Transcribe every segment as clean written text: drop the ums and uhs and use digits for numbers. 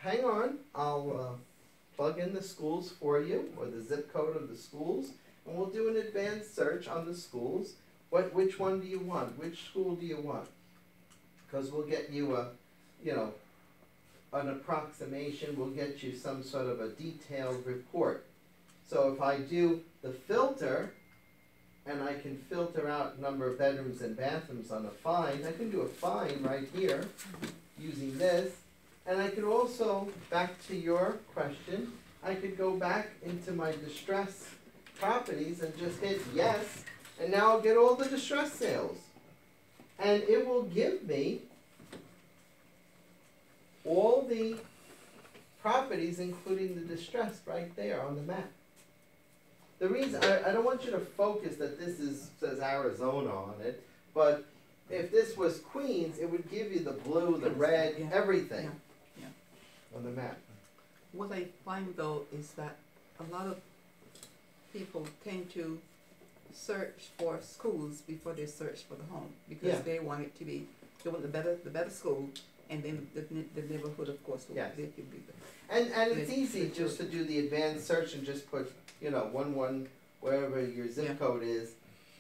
hang on, I'll plug in the schools for you, or the zip code of the schools, and we'll do an advanced search on the schools. Which one do you want? Which school do you want? Because we'll get you an approximation, we'll get you some sort of a detailed report. So if I do the filter, and I can filter out number of bedrooms and bathrooms on a find, I can do a find right here using this. And I could also, back to your question, I could go back into my distress properties and just hit yes, and now I'll get all the distress sales. And it will give me all the properties, including the distressed, right there on the map. The reason, I don't want you to focus that this says Arizona on it, but if this was Queens, it would give you the blue, the red, everything on the map. What I find though is that a lot of people tend to search for schools before they search for the home, because they want it to be, they want the better school, and then the neighborhood, of course, will they could be And it's easy just to do the advanced search and just put, 11, wherever your zip code is.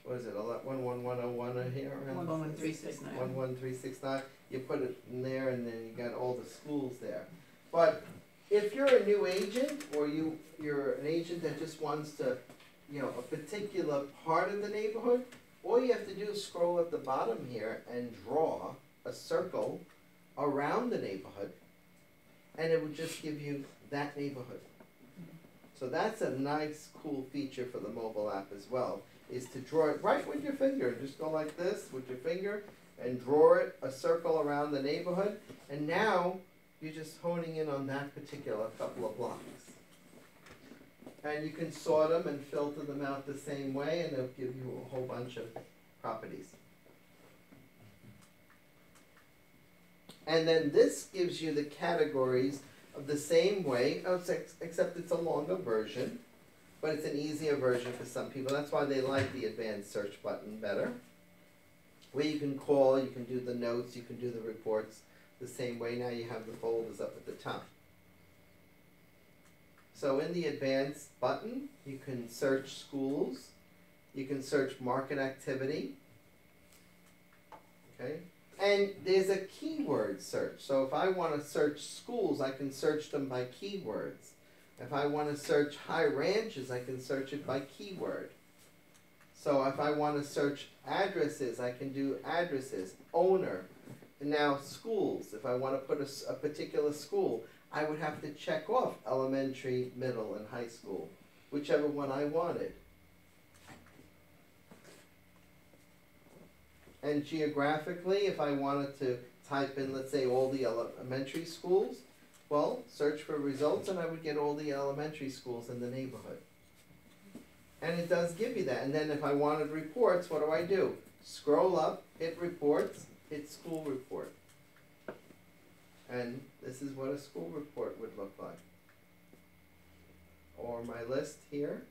What is it, 11101 here? 11369. 11369. You put it in there, and then you got all the schools there. But if you're a new agent, or you're an agent that just wants to, a particular part of the neighborhood, all you have to do is scroll at the bottom here and draw a circle around the neighborhood, and it would just give you that neighborhood. So that's a nice, cool feature for the mobile app as well, is to draw it right with your finger. Just go like this with your finger and draw it, a circle around the neighborhood, and now you're just honing in on that particular couple of blocks. And you can sort them and filter them out the same way, and it'll give you a whole bunch of properties. And then this gives you the categories of the same way, except it's a longer version, but it's an easier version for some people. That's why they like the advanced search button better. Where you can call, you can do the notes, you can do the reports the same way. Now you have the folders up at the top. So in the advanced button, you can search schools, you can search market activity, okay? And there's a keyword search. So if I want to search schools, I can search them by keywords. If I want to search high ranches, I can search it by keyword. So if I want to search addresses, I can do addresses, owner. And now schools, if I want to put a particular school, I would have to check off elementary, middle, and high school, whichever one I wanted. And geographically, if I wanted to type in, let's say, all the elementary schools, well, search for results, and I would get all the elementary schools in the neighborhood. And it does give you that. And then if I wanted reports, what do? Scroll up, hit reports, hit school report. And this is what a school report would look like. Or my list here.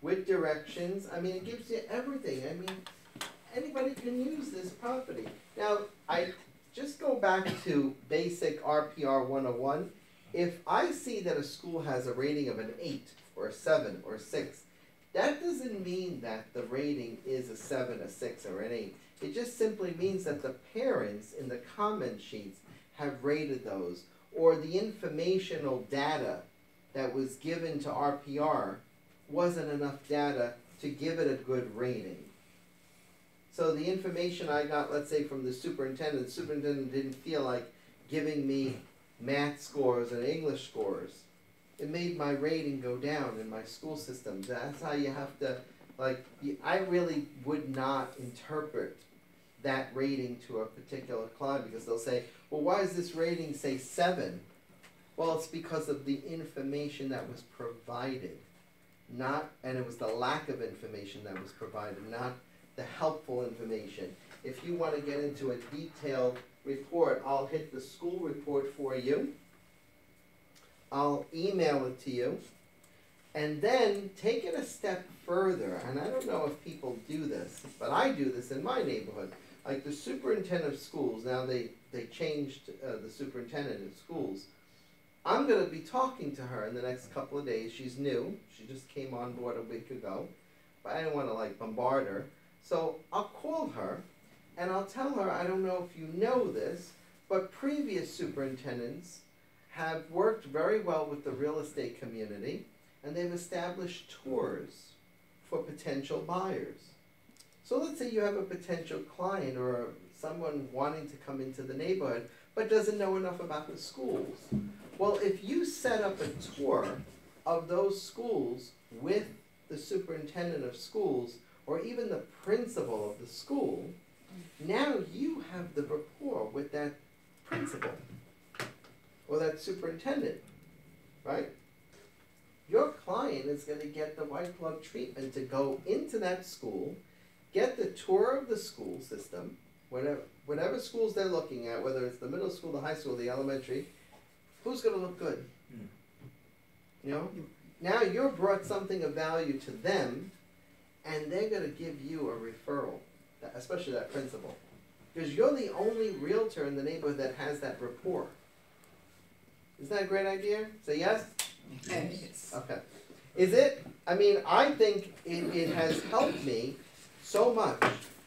With directions, I mean, it gives you everything. I mean, anybody can use this property. Now, I just go back to basic RPR 101. If I see that a school has a rating of an 8 or a 7 or 6, that doesn't mean that the rating is a 7, a 6, or an 8. It just simply means that the parents in the comment sheets have rated those, or the informational data that was given to RPR wasn't enough data to give it a good rating. So the information I got, let's say, from the superintendent didn't feel like giving me math scores and English scores. It made my rating go down in my school systems. That's how you have to, I really would not interpret that rating to a particular client, because they'll say, well, why does this rating say 7? Well, it's because of the information that was provided. And it was the lack of information that was provided, not the helpful information. If you want to get into a detailed report, I'll hit the school report for you. I'll email it to you. And then take it a step further, and I don't know if people do this, but I do this in my neighborhood. like the superintendent of schools, now they changed the superintendent of schools. I'm gonna be talking to her in the next couple of days. She's new, she just came on board a week ago, but I didn't wanna like bombard her. So I'll call her and I'll tell her, I don't know if you know this, but previous superintendents have worked very well with the real estate community, and they've established tours for potential buyers. So let's say you have a potential client or someone wanting to come into the neighborhood but doesn't know enough about the schools. Well, if you set up a tour of those schools with the superintendent of schools or even the principal of the school, now you have the rapport with that principal or that superintendent, right? Your client is going to get the white glove treatment to go into that school, get the tour of the school system, whatever schools they're looking at, whether it's the middle school, the high school, the elementary. Who's going to look good? You know? Now you've brought something of value to them, and they're going to give you a referral, especially that principal. Because you're the only realtor in the neighborhood that has that rapport. Isn't that a great idea? Say yes? Yes. Okay. Is it? I mean, I think it has helped me so much,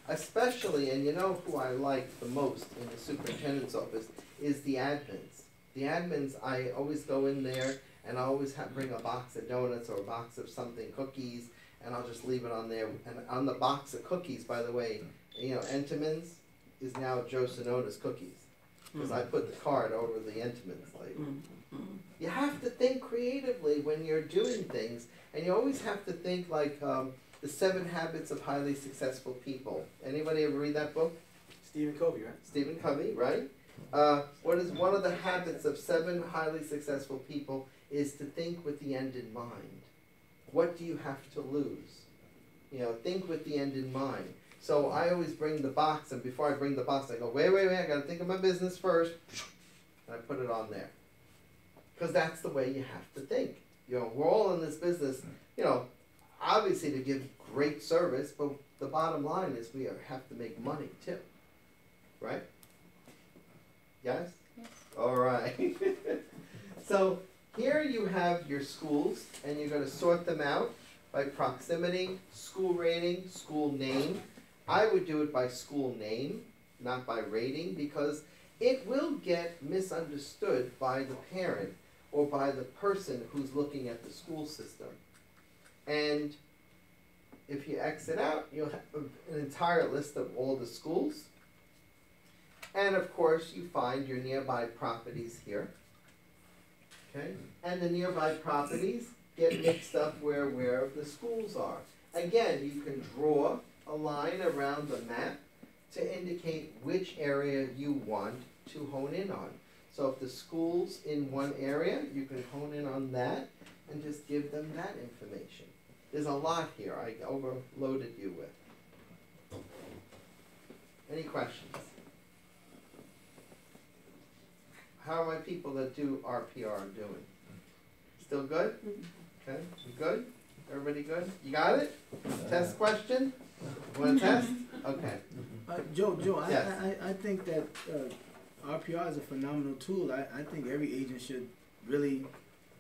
especially, and you know who I like the most in the superintendent's office is the admins. The admins, I always go in there and I always bring a box of donuts or a box of something, cookies, and I'll just leave it on there. And on the box of cookies, by the way, you know, Entenmann's is now Joe Sonoda's cookies. Because I put the card over the Entenmann's label. You have to think creatively when you're doing things, and you always have to think like The 7 Habits of Highly Successful People. Anybody ever read that book? Stephen Covey, right? Stephen Covey, right? What is one of the habits of 7 highly successful people is to think with the end in mind. What do you have to lose? You know, think with the end in mind. So I always bring the box, and before I bring the box, I go, wait, I gotta think of my business first, and I put it on there. Because that's the way you have to think. You know, we're all in this business, you know, obviously to give great service, but the bottom line is we have to make money too. Right? Yes? Yes. All right. So here you have your schools, and you're going to sort them out by proximity, school rating, school name. I would do it by school name, not by rating, because it will get misunderstood by the parent or by the person who's looking at the school system. And if you exit out, you'll have an entire list of all the schools. And of course, you find your nearby properties here. Okay? And the nearby properties get mixed up where the schools are. Again, you can draw a line around the map to indicate which area you want to hone in on. So if the school's in one area, you can hone in on that and just give them that information. There's a lot here I overloaded you with. Any questions? How are my people that do RPR doing? Still good? Okay, you good? Everybody good? You got it? Test question? Want to test? Okay. Joe, Yes. I think that RPR is a phenomenal tool. I think every agent should really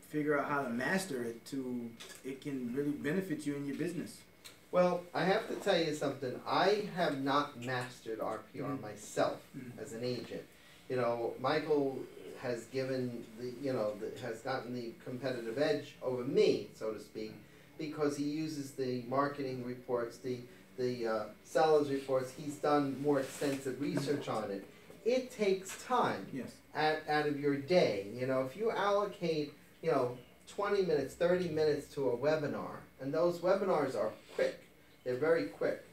figure out how to master it to it can really benefit you in your business. Well, I have to tell you something. I have not mastered RPR myself as an agent. You know, Michael has given has gotten the competitive edge over me, so to speak, because he uses the marketing reports, the sellers reports. He's done more extensive research on it. It takes time. Yes. Out of your day. You know, if you allocate, 20 minutes, 30 minutes to a webinar, and those webinars are quick. They're very quick.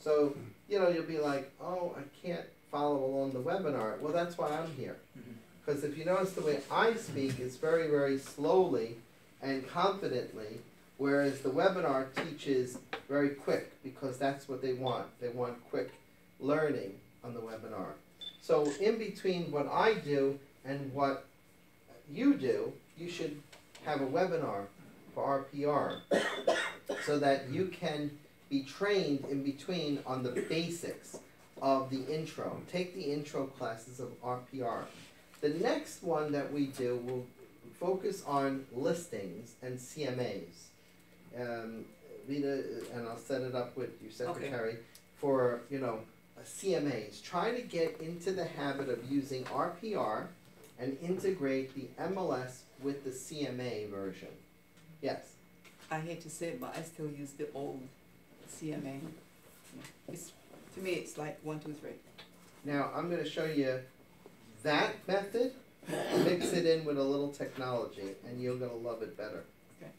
So, you'll be like, oh, I can't follow along the webinar. Well, that's why I'm here. Because if you notice the way I speak, it's very, very slowly and confidently, whereas the webinar teaches very quick, because that's what they want. They want quick learning on the webinar. So in between what I do and what you do, you should have a webinar for RPR so that you can be trained in between on the basics of the intro. Take the intro classes of RPR. The next one that we do will focus on listings and CMAs. Vita, and I'll set it up with your secretary for, you know, CMAs. Try to get into the habit of using RPR and integrate the MLS with the CMA version. Yes? I hate to say it, but I still use the old CMA. It's, to me, it's like 1, 2, 3. Now, I'm going to show you that method, mix it in with a little technology, and you're going to love it better. Okay.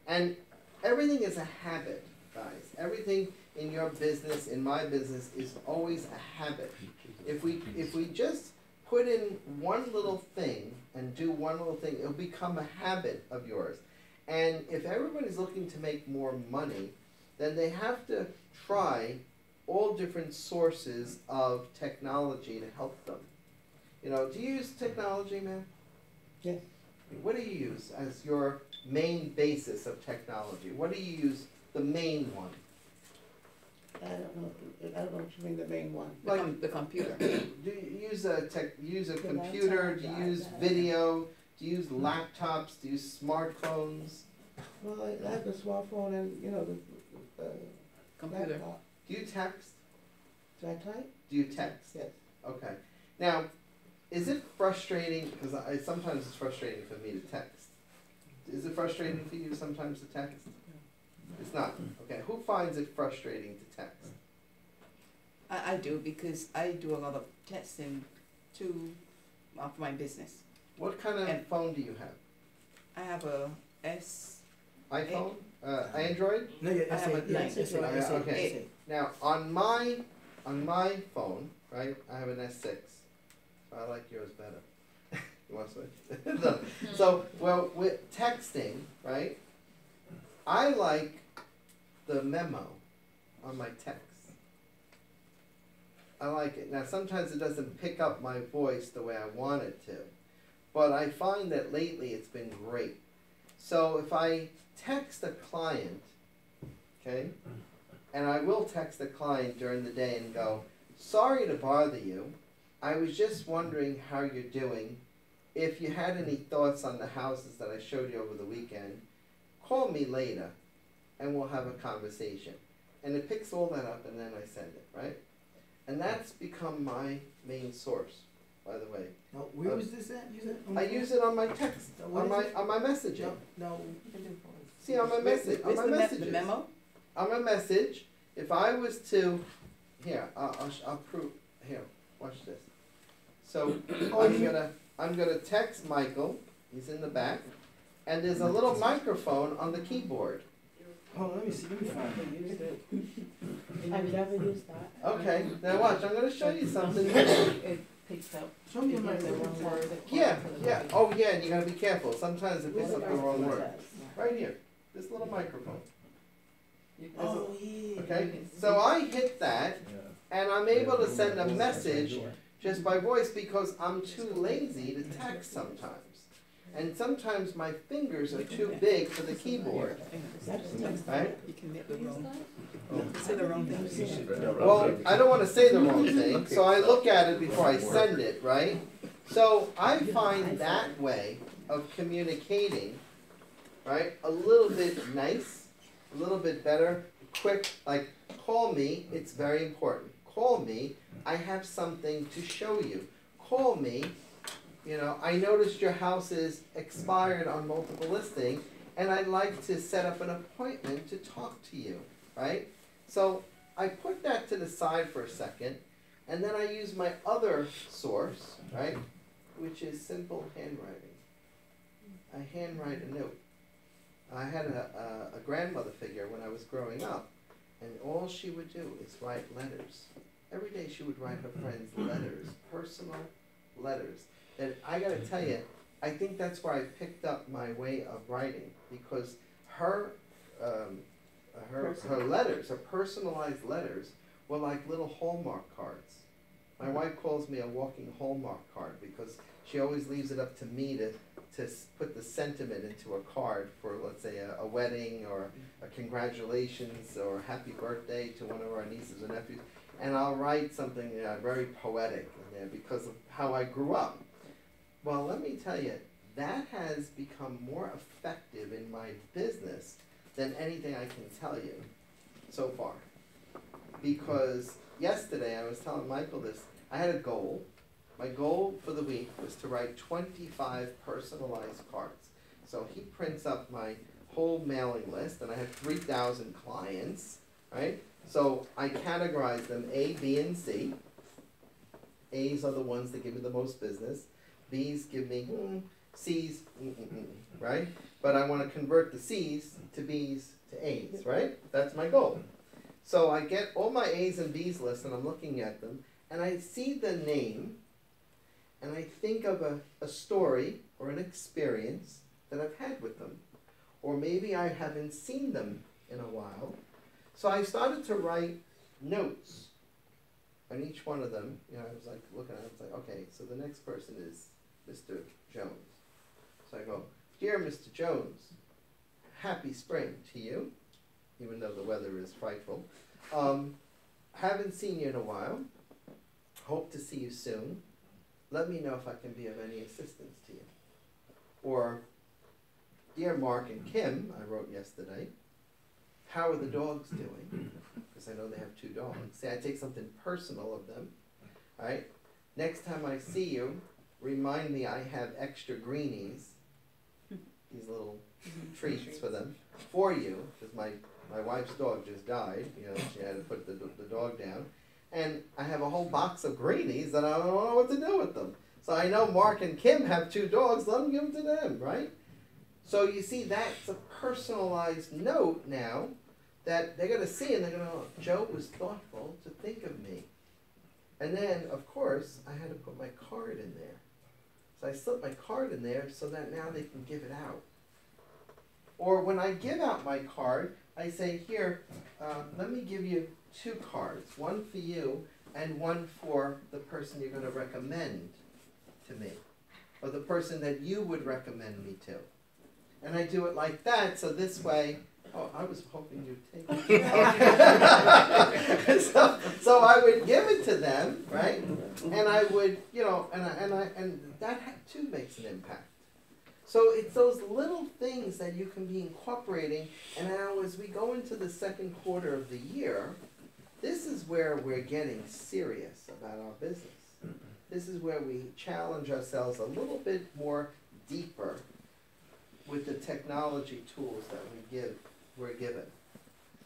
And everything is a habit, guys. Everything in your business, in my business, is always a habit. If we just put in one little thing and do one little thing, it'll become a habit of yours. And if everybody's looking to make more money, then they have to try all different sources of technology to help them. You know, do you use technology, man? Yes. What do you use as your main basis of technology? What do you use, the main one? I don't know what you mean, the main one. The computer. Do you use a The computer? Do laptop, you use iPad. video? Do you use laptops? Do you use smartphones? Well, I have the smartphone and, you know, the Computer. laptop. Do you text? Do I type? Do you text? Yes. Okay. Now, is it frustrating, because sometimes it's frustrating for me to text. Is it frustrating for you sometimes to text? It's not. Okay. Who finds it frustrating to text? I do, because I do a lot of testing to for my business. What kind of And- phone do you have? I have a S. iPhone? Android? No, yeah, I have a nine. Okay. Now, on my phone, right, I have an S6. I like yours better. You want to switch? No. So, well, with texting, right, I like the memo on my text. I like it. Now, sometimes it doesn't pick up my voice the way I want it to, but I find that lately it's been great. So if I text a client, okay, and I will text a client during the day and go, sorry to bother you, I was just wondering how you're doing. If you had any thoughts on the houses that I showed you over the weekend, call me later and we'll have a conversation. And it picks all that up and then I send it, right? And that's become my main source, by the way. Now, where was this at? You said? I use it on my text, What on is my messaging. No. See, on my message, on Where's my the messages. memo? On my message, if I was to, here, I'll prove, here, watch this. So, I'm gonna text Michael, he's in the back, and there's a little microphone on the keyboard. Oh, let me see. Let me find it. I've never used that. Okay, now watch, I'm gonna show you something. It picks up. Show me It my gives the wrong word. Yeah, yeah, oh yeah, and you gotta be careful, sometimes it picks up the wrong word. Right here, this little microphone, Oh, yeah. okay? So I hit that, and I'm able to send a message just by voice because I'm too lazy to text sometimes. And sometimes my fingers are too big for the keyboard, right? You can make the wrong. Say the wrong thing. Well, I don't wanna say the wrong thing, so I look at it before I send it, right? So I find that way of communicating, right, a little bit nice, a little bit better, quick, like, call me, it's very important. Call me, I have something to show you. Call me, you know, I noticed your house is expired on multiple listing, and I'd like to set up an appointment to talk to you, right? So I put that to the side for a second, and then I use my other source, right, which is simple handwriting. I handwrite a note. I had a grandmother figure when I was growing up, and all she would do is write letters. Every day she would write her friends letters, personal letters. And I gotta tell you, I think that's where I picked up my way of writing, because her letters, her personalized letters, were like little Hallmark cards. My wife calls me a walking Hallmark card because she always leaves it up to me to put the sentiment into a card for, let's say, a wedding or a congratulations or happy birthday to one of our nieces or nephews. and I'll write something very poetic in there because of how I grew up. Well, let me tell you, that has become more effective in my business than anything I can tell you so far. Because yesterday, I was telling Michael this, I had a goal. My goal for the week was to write 25 personalized cards. So he prints up my whole mailing list, and I have 3,000 clients, right? So I categorize them A, B, and C. A's are the ones that give me the most business. B's give me C's, right? But I want to convert the C's to B's to A's, right? That's my goal. So I get all my A's and B's lists, and I'm looking at them, and I see the name, and I think of a story or an experience that I've had with them. Or maybe I haven't seen them in a while. So I started to write notes on each one of them. You know, I was like looking at it, I was like, okay, so the next person is Mr. Jones. So I go, dear Mr. Jones, happy spring to you, even though the weather is frightful. Haven't seen you in a while. Hope to see you soon. Let me know if I can be of any assistance to you. Or, dear Mark and Kim, I wrote yesterday, how are the dogs doing? Because I know they have 2 dogs. See, I take something personal of them, right? Next time I see you, remind me I have extra greenies, these little treats for them, for you, because my wife's dog just died, you know, she had to put the dog down. And I have a whole box of greenies that I don't know what to do with them. So I know Mark and Kim have 2 dogs, let them give them to them, right? So you see, that's a personalized note now that they're going to see, and they're going to know, Joe was thoughtful to think of me. And then, of course, I had to put my card in there. So I slipped my card in there so that now they can give it out. Or when I give out my card, I say, here, let me give you 2 cards, one for you and one for the person you're going to recommend to me, or the person that you would recommend me to. And I do it like that, so this way, oh, I was hoping you'd take it. so I would give it to them, right? And I would, you know, and that too makes an impact. So it's those little things that you can be incorporating, and now as we go into the second quarter of the year, this is where we're getting serious about our business. This is where we challenge ourselves a little bit more deeper with the technology tools that we're given.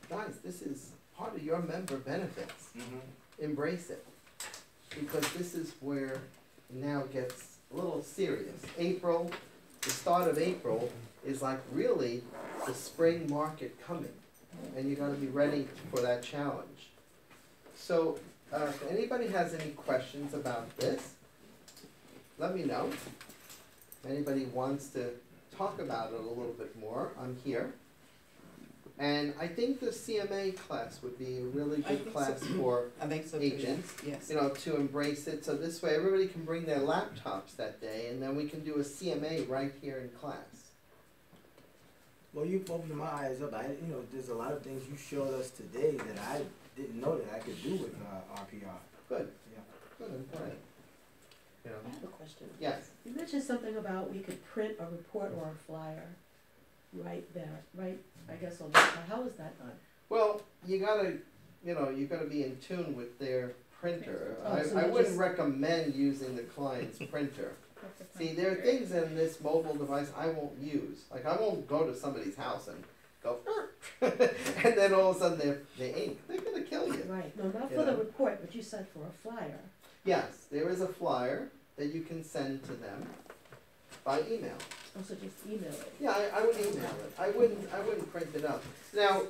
Guys, this is part of your member benefits. Embrace it. Because this is where it now gets a little serious. April, the start of April is like really the spring market coming. And you gotta be ready for that challenge. So, if anybody has any questions about this, let me know. If anybody wants to talk about it a little bit more, I'm here. And I think the CMA class would be a really good class for agents, yes. you know, to embrace it. So this way everybody can bring their laptops that day, and then we can do a CMA right here in class. Well, you've opened my eyes up. You know, there's a lot of things you showed us today that I didn't know that I could do with RPR. Good. Yeah. Good, I'm glad. You know. I have a question. Yes. You mentioned something about we could print a report or a flyer right there, right, I guess on the, how is that done? Well, you gotta be in tune with their printer. Oh, so I you wouldn't just- recommend using the client's printer. See, there are things in this mobile device I won't use. Like, I won't go to somebody's house and go, and then all of a sudden they ink. They're gonna kill you. Right, no, not You for the know. report, but you said for a flyer. Yes, there is a flyer that you can send to them by email. Also just email it. Yeah, I would email it. I wouldn't print it up. Now,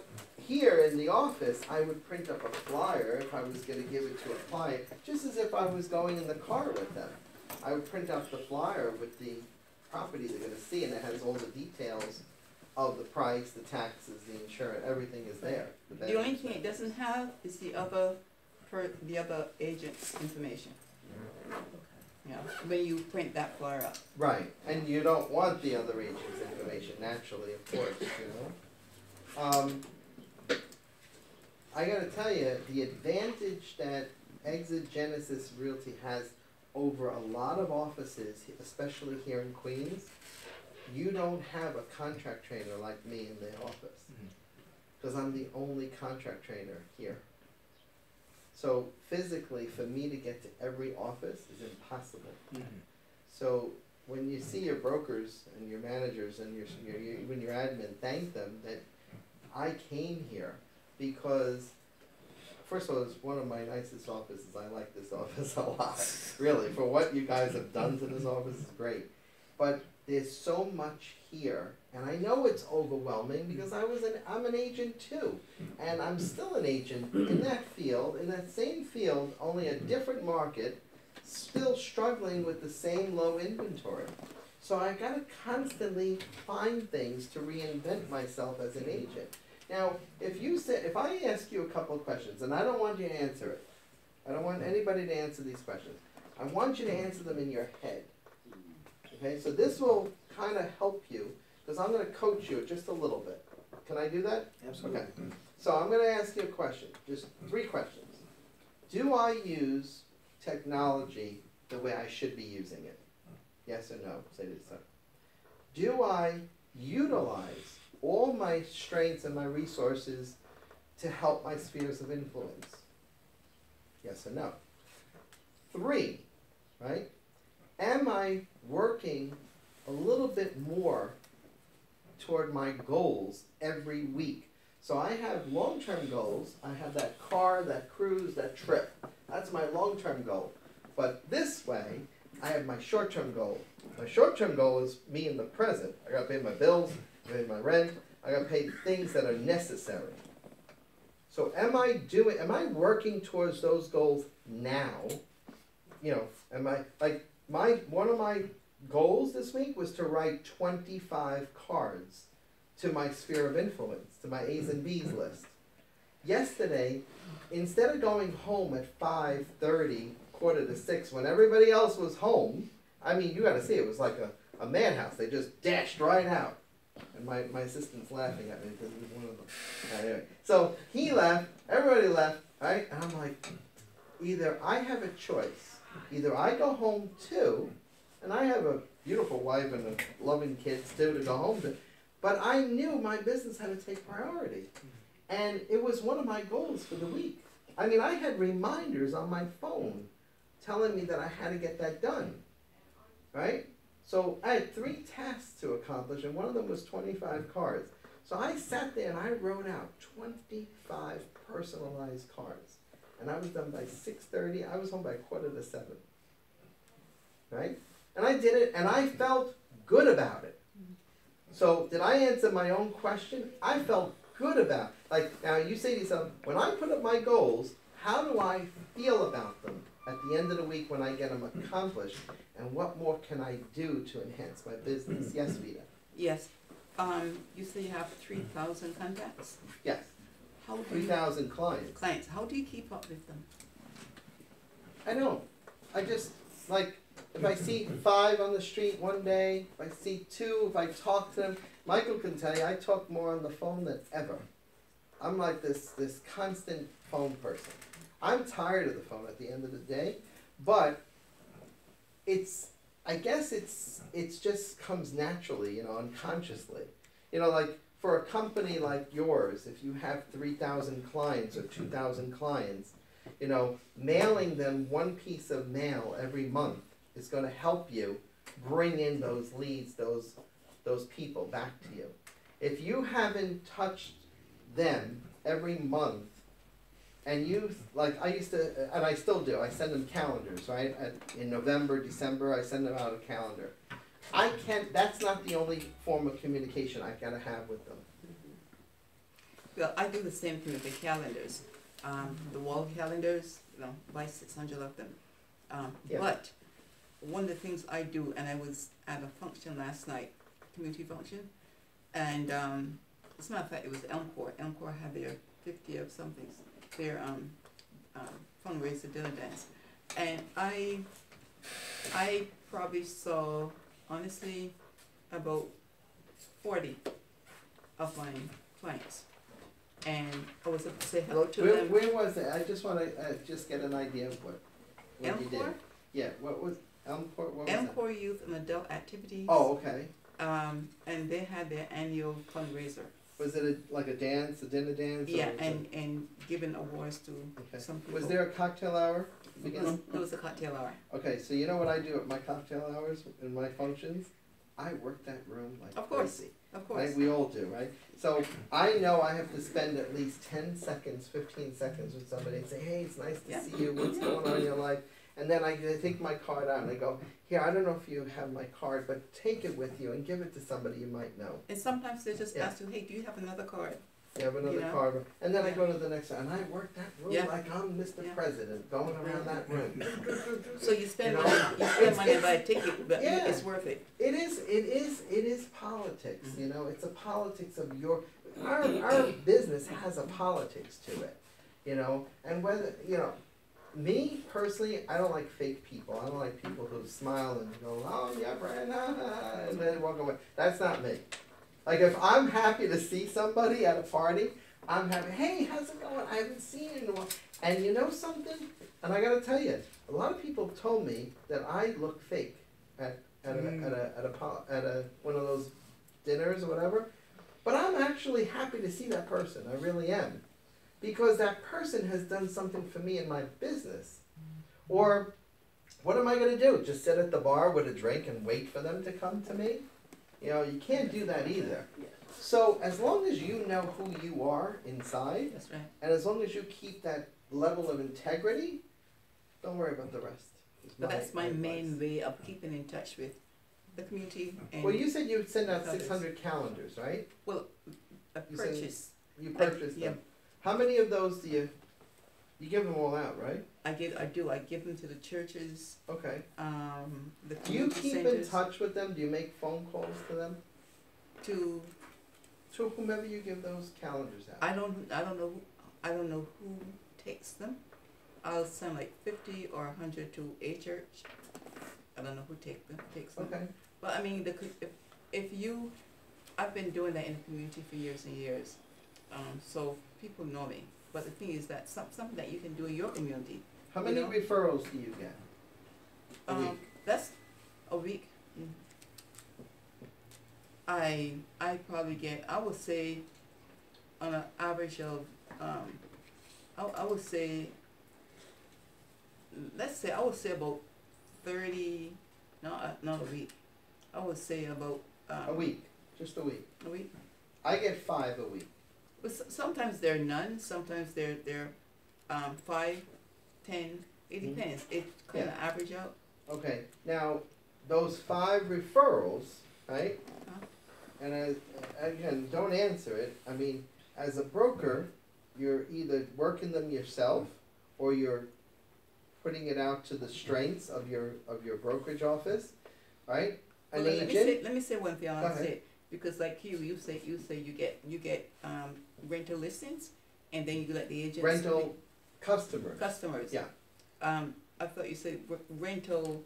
here in the office, I would print up a flyer if I was gonna give it to a client, just as if I was going in the car with them. I would print out the flyer with the property they're gonna see, and it has all the details of the price, the taxes, the insurance, everything is there. The only thing it doesn't have is the other agent's information. Okay. You know, when you print that flyer up. Right, and you don't want the other agent's information, naturally, of course, you know. I gotta tell you, the advantage that Exit Genesis Realty has over a lot of offices, especially here in Queens, you don't have a contract trainer like me in the office. Because I'm the only contract trainer here. So physically, for me to get to every office is impossible. So when you see your brokers and your managers and even your admin, thank them that I came here because, first of all, it's one of my nicest offices. I like this office a lot, really. For what you guys have done to this office is great. But there's so much here, and I know it's overwhelming because I'm an agent too, and I'm still an agent in that field, in that same field, only a different market, still struggling with the same low inventory. So I gotta constantly find things to reinvent myself as an agent. Now, if I ask you a couple of questions, and I don't want you to answer it, I don't want anybody to answer these questions. I want you to answer them in your head. Okay, so this will kind of help you, because I'm going to coach you just a little bit. Can I do that? Absolutely. Okay. So I'm going to ask you a question, just 3 questions. Do I use technology the way I should be using it? Yes or no? Say this so. Do I utilize all my strengths and my resources to help my spheres of influence? Yes or no? 3, right? Am I working a little bit more toward my goals every week? So I have long-term goals. I have that car, that cruise, that trip. That's my long-term goal. But this way, I have my short-term goal. My short-term goal is me in the present. I gotta pay my bills, I gotta pay my rent, I gotta pay things that are necessary. So am I working towards those goals now? You know, am I, like, one of my goals this week was to write 25 cards to my sphere of influence, to my A's and B's list. Yesterday, instead of going home at 5:30, 5:45, when everybody else was home, I mean, you gotta see, it was like a madhouse. They just dashed right out. And my assistant's laughing at me because he's one of them. Anyway, so he left, everybody left, right? And I'm like, either I have a choice. Either I go home too, and I have a beautiful wife and loving kids too to go home to, but I knew my business had to take priority. And it was one of my goals for the week. I mean, I had reminders on my phone telling me that I had to get that done, right? So I had 3 tasks to accomplish, and one of them was 25 cards. So I sat there and I wrote out 25 personalized cards. And I was done by 6:30. I was home by 6:45. Right? And I did it, and I felt good about it. So did I answer my own question? I felt good about it. Like, now you say to yourself, when I put up my goals, how do I feel about them at the end of the week when I get them accomplished? And what more can I do to enhance my business? Yes, Vita? Yes. You say you have 3,000 contacts? Yes. How do 3,000 clients. clients, how do you keep up with them? I don't. I just, like, if I see 5 on the street one day, if I see 2, if I talk to them, Michael can tell you, I talk more on the phone than ever. I'm like this constant phone person. I'm tired of the phone at the end of the day, but I guess it's just comes naturally, you know, unconsciously. You know, like, for a company like yours, if you have 3,000 clients or 2,000 clients, you know, mailing them one piece of mail every month is going to help you bring in those leads, those people back to you. If you haven't touched them every month, and you, like I used to, and I still do, I send them calendars, right? In November, December, I send them out a calendar. That's not the only form of communication I gotta have with them. Well, I do the same thing with the calendars. The wall calendars, you know, buy 600 of them. Yeah. But one of the things I do, and I was at a function last night, community function, and as a matter of fact, it was Elmcore. Elmcore had their 50 of something, their fundraiser dinner dance, and I probably saw, honestly, about 40 of my clients. and I was able to say hello to Where, them. where was it? I just wanna, just get an idea of what you did. Elmcore, Yeah, what was, Elmport, what was that? Elmcore Youth and Adult Activities. Oh, okay. And they had their annual fundraiser. Was it like a dance, a dinner dance? or Yeah, was it- and giving awards to Okay. some people. Was there a cocktail hour? Because, It was a cocktail hour. okay, so you know what I do at my cocktail hours in my functions? I work that room like Of course. crazy. Of course. Right? We all do, right? So I know I have to spend at least 10 seconds, 15 seconds with somebody and say, hey, it's nice to Yeah. see you. What's going on in your life? And then I take my card out and I go, here, I don't know if you have my card, but take it with you and give it to somebody you might know. And sometimes they just Yeah. ask you, hey, do you have another card? You have another You know? card. And then I Yeah. go to the next one. And I work that room Yeah. like I'm Mr. Yeah. President going around that room. So you spend You know, money, you spend money to buy a ticket, but Yeah. it's worth it. It is politics, you know, it's a politics of our business has a politics to it, you know, and whether, you know, me personally, I don't like fake people, I don't like people who smile and go, oh, yeah, Brian, and then walk away, that's not me. Like, if I'm happy to see somebody at a party, I'm happy, hey, how's it going, I haven't seen you in a while, and you know something, and I gotta tell you, a lot of people told me that I look fake at one of those dinners or whatever. But I'm actually happy to see that person. I really am, because that person has done something for me in my business. Or, what am I going to do? Just sit at the bar with a drink and wait for them to come to me? You know, you can't do that either. So as long as you know who you are inside, That's right. and as long as you keep that level of integrity, don't worry about the rest. is But that's my advice. main way of keeping in touch with the community and Well, you said you would send out others. 600 calendars, right? a you said- purchase. You purchased yeah. them. How many of those do you give them all out, right? I give them to the churches, Okay. the Do you community keep in centers, touch with them? Do you make phone calls to them? to, To whomever you give those calendars out? I don't know who takes them. I'll send like 50 or 100 to a church. I don't know who takes them. Okay. But I mean, I've been doing that in the community for years and years, so people know me. But the thing is that something that you can do in your community. How You many know? referrals do you get? A week. That's a week. I probably get, I would say, on an average of, I would say, I would say about 30, not a week. I would say about, A week. Just a week. a week. I get 5 a week. But sometimes they're none, sometimes they're 5, 10, it Mhm. depends. It kind of average out. Okay. Now, those 5 referrals, right? Huh? And again, don't answer it. I mean, as a broker, you're either working them yourself or you're putting it out to the strengths of your brokerage office, right? An Well, agent. let me say one thing. Go I'll ahead. say because like you say you get rental listings, and then you let the agents Rental customers. customers. Yeah. I thought you said rental.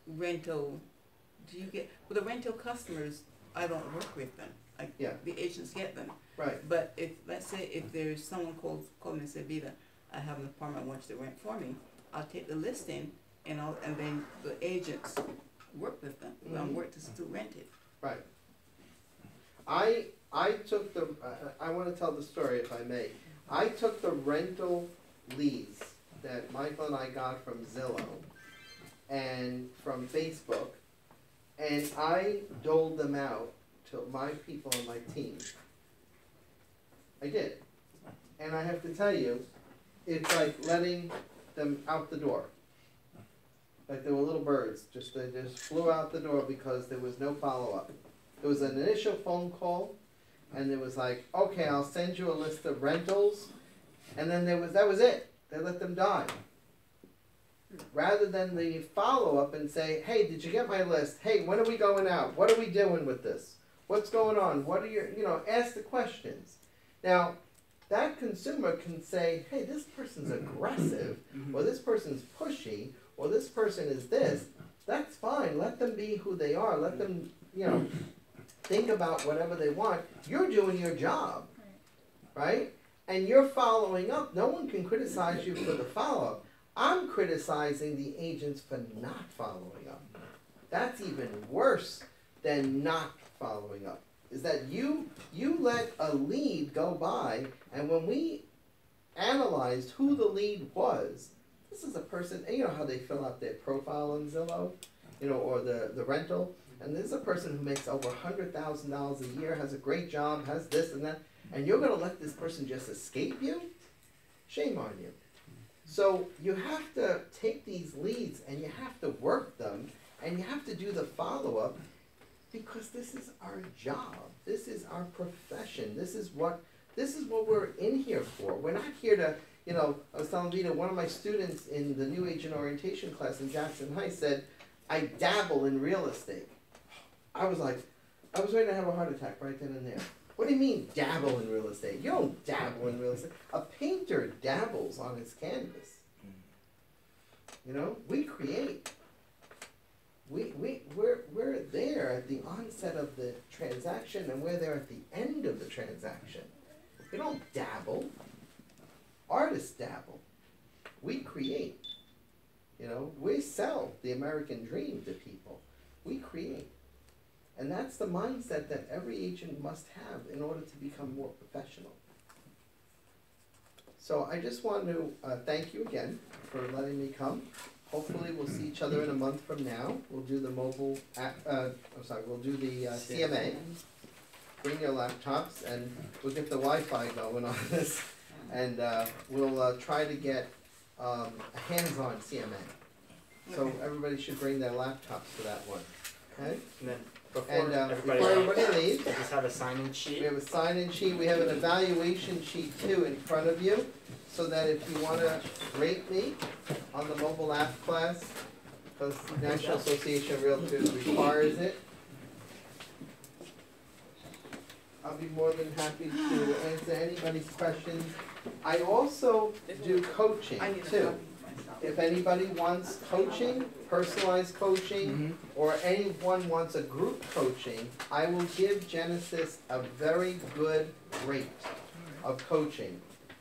Do you get the rental customers? I don't work with them. Yeah. The agents get them. Right. But let's say if there's someone call me and say, Vida, I have an apartment I want you to rent for me. I'll take the listing and then the agents work with them. Mhm. Work to rent it. Right. I took the. I want to tell the story if I may. I took the rental leads that Michael and I got from Zillow and from Facebook, and I doled them out to my people on my team. I did. And I have to tell you, it's like letting them out the door. Like they were little birds, they just flew out the door because there was no follow-up. There was an initial phone call, and it was like, okay, I'll send you a list of rentals, and then that was it. They let them die. Rather than the follow-up and say, hey, did you get my list? Hey, when are we going out? What are we doing with this? What's going on? What are your, ask the questions. Now, that consumer can say, hey, this person's aggressive, or this person's pushy, or this person is this. That's fine. Let them be who they are. Let them, think about whatever they want. You're doing your job, right? and you're following up, no one can criticize you for the follow-up. I'm criticizing the agents for not following up. That's even worse than not following up. Is that you let a lead go by, and when we analyzed who the lead was, this is a person, and you know how they fill out their profile on Zillow, you know, or the rental, and this is a person who makes over $100,000 a year, has a great job, has this and that, and you're gonna let this person just escape you? Shame on you. So you have to take these leads and you have to work them, and you have to do the follow-up, because this is our job. This is our profession. This is what we're in here for. We're not here to, you know, I was telling Vita, one of my students in the New Agent Orientation class in Jackson Heights said, I dabble in real estate. I was like, I was ready to have a heart attack right then and there. What do you mean dabble in real estate? You don't dabble in real estate. A painter dabbles on his canvas. You know, we create. We're there at the onset of the transaction, and we're there at the end of the transaction. We don't dabble. Artists dabble. We create. You know, we sell the American dream to people. We create. And that's the mindset that every agent must have in order to become more professional. So I just want to thank you again for letting me come. Hopefully we'll see each other in a month from now. We'll do the mobile, we'll do the CMA. Bring your laptops and we'll get the Wi-Fi going on this. And we'll try to get a hands-on CMA. So everybody should bring their laptops for that one, okay? And then Before everybody leaves, we just have a sign-in sheet. we have a sign-in sheet, we have an evaluation sheet too in front of you, so that if you wanna rate me on the mobile app class, because the National Association of Realtors requires it, I'll be more than happy to answer anybody's questions. I also do coaching I need a too. copy myself. If anybody wants coaching, personalized coaching, or anyone wants a group coaching, I will give Genesis a very good rate of coaching.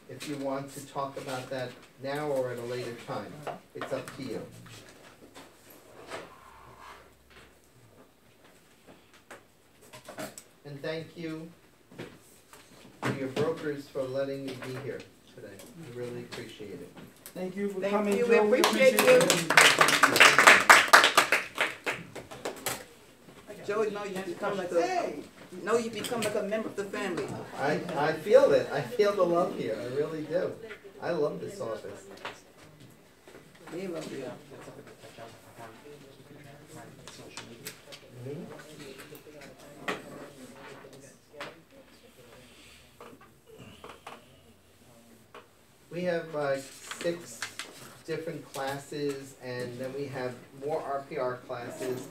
If you want to talk about that now or at a later time, it's up to you. And thank you to your brokers for letting me be here today. I really appreciate it. Thank you for Thank coming, you. Joe. We appreciate you. Joe, you know you become like a member of the family. I feel it. I feel the love here. I really do. I love this office. We love you. Mhm. We have 6 different classes, and then we have more RPR classes.